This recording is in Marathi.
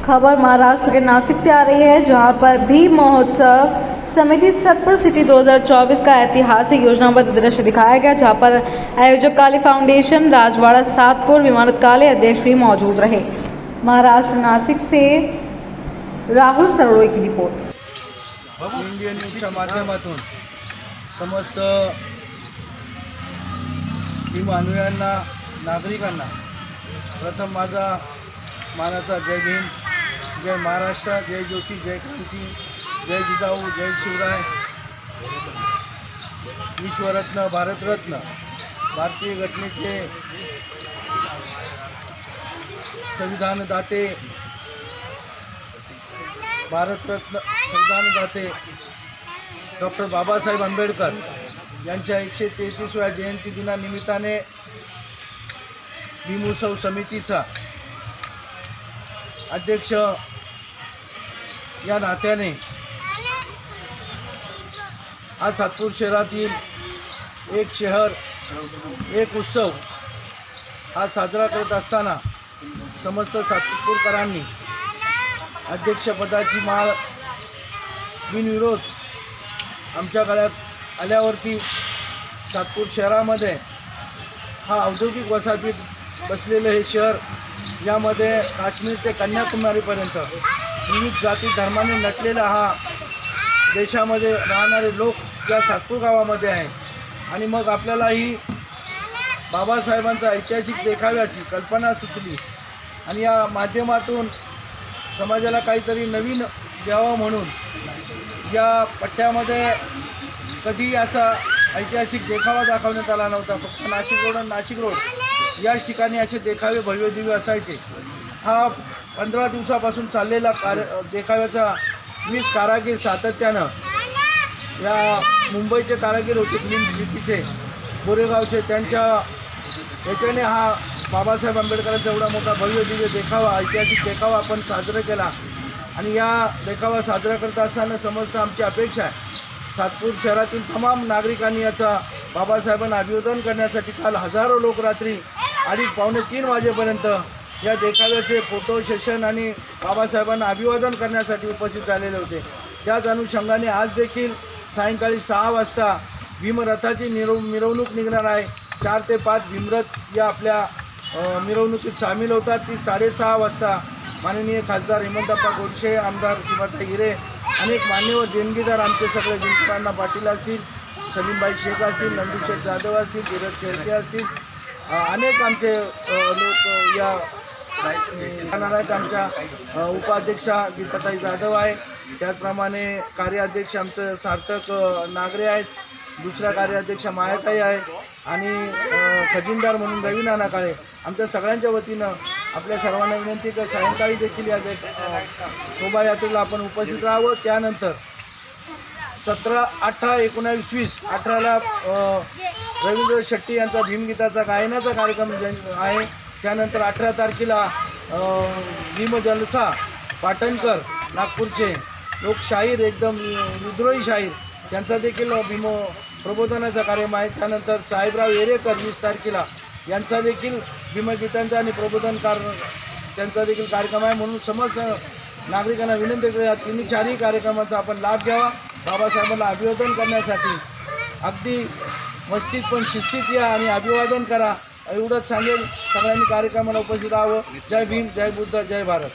खबर महाराष्ट्र के नासिक से आ रही है, जहां पर भीम महोत्सव समिति सतपुर सिटी 2024 का ऐतिहासिक योजनाबद्ध दृश्य दिखाया गया, जहां पर आयोजक काली फाउंडेशन राजवाड़ा सातपुर विमानत काले अध्यक्ष भी मौजूद रहे। महाराष्ट्र नासिक से राहुल सरोडे की रिपोर्ट। इंडियन न्यूजच्या माध्यमातून समस्त भीम अनुयायांना नागरिकांना प्रथम माझा मानाचा जय भीम, जय महाराष्ट्र, जय ज्योती, जय क्रांती, जय जिजाऊ, जय शिवराय, विश्वरत्न, भारतरत्न, भारतीय घटनेचे संविधानदाते, भारतरत्न संविधानदाते डॉक्टर बाबासाहेब आंबेडकर यांच्या 133व्या जयंती दिनानिमित्ताने भीम उत्सव समितीचा अध्यक्ष या नात्याने आज सातपूर शहरातील एक शहर एक उत्सव हा साजरा करत असताना समस्त सातपूरकरांनी अध्यक्षपदाची माळ बिनविरोध आमच्या गळ्यात आल्यावरती सातपूर शहरामध्ये हा औद्योगिक वसाहतीत बसलेलं हे शहर, यामध्ये काश्मीर ते कन्याकुमारीपर्यंत विविध जाती धर्माने नटलेला हा देशामध्ये राहणारे लोक या सातपूर गावामध्ये आहे। आणि मग आपल्याला ही बाबासाहेबांचा ऐतिहासिक देखाव्याची कल्पना सुचली आणि या माध्यमातून समाजाला काहीतरी नवीन द्यावं म्हणून या पट्ट्यामध्ये कधी असा ऐतिहासिक देखावा दाखवण्यात आला नव्हता। फक्त नाशिक रोड याच ठिकाणी असे देखावे भव्यदिव्य असायचे। हा 15 दिवसापासून चाललेला देखाव्याचा 20 कारागीर सातत्यानं, या मुंबईचे कारागीर होते, फिल्म सिटीचे, गोरेगावचे, त्याच्याने हा बाबासाहेब आंबेडकरांचा एवढा मोठा भव्यदिव्य देखावा, ऐतिहासिक देखावा आपण साजरा केला। आणि या देखावा साजरा करत असताना समस्त आमची अपेक्षा आहे सातपूर शहरातील तमाम नागरिकांनी याचा बाबासाहेबांना अभिवादन करण्यासाठी काल हजारो लोक रात्री 2:30-3 वाजेपर्यंत या देखाव्याचे फोटो सेशन आणि बाबासाहेबांना अभिवादन करण्यासाठी उपस्थित झालेले होते। त्याच अनुषंगाने आज देखील सायंकाळी 6 वाजता भीमरथाची मिरवणूक निघणार आहे। 4 ते 5 भीमरथ या आपल्या मिरवणुकीत सामील होतात। ती 6:30 वाजता माननीय खासदार हेमंतप्पा गोडसे, आमदार शिवाताई हिरे, अनेक मान्यवर देणगीदार आमचे सगळे जिंकरांना पाटील असतील, सलीमबाई शेख असतील, नंदुशेठ जाधव असतील, धीरज शेळके असतील, अनेक आमचे लोक या राहणार आहेत। आमच्या उपाध्यक्षा गीताताई जाधव आहे, त्याचप्रमाणे कार्याध्यक्ष आमचं सार्थक नागरे आहेत, दुसऱ्या कार्याध्यक्षा मायाताई आहे आणि खजिनदार म्हणून रवी नाना काळे। आमच्या सगळ्यांच्या वतीनं आपल्या सर्वांना विनंती की सायंकाळी देखील या शोभायात्रेला आपण उपस्थित राहावं। त्यानंतर 17, 18, 19, 20, 18ला रवींद्र शेट्टी यांचा भीमगीताचा गायनाचा कार्यक्रम आहे। त्यानंतर 18 तारखेला भीम जलसा पाटणकर नागपूरचे लोक शाहीर, एकदम विद्रोही शाहीर, त्यांचा देखील भीम प्रबोधनाचा कार्यक्रम आहे। त्यानंतर साहेबराव येरेकर 20 तारखेला यांचा देखील भीमगीतांचा आणि प्रबोधनकार त्यांचा देखील कार्यक्रम आहे। म्हणून समस्त नागरिकांना विनंती करूया या 3-4 कार्यक्रमाचा आपण लाभ घ्यावा। बाबासाहेबांना अभिवादन करण्यासाठी अगदी मस्तीत पण शिस्तीत या आणि अभिवादन करा, एवढंच सांगेल। सगळ्यांनी कार्यक्रमाला उपस्थित राहावं। जय भीम, जय बुद्ध, जय भारत।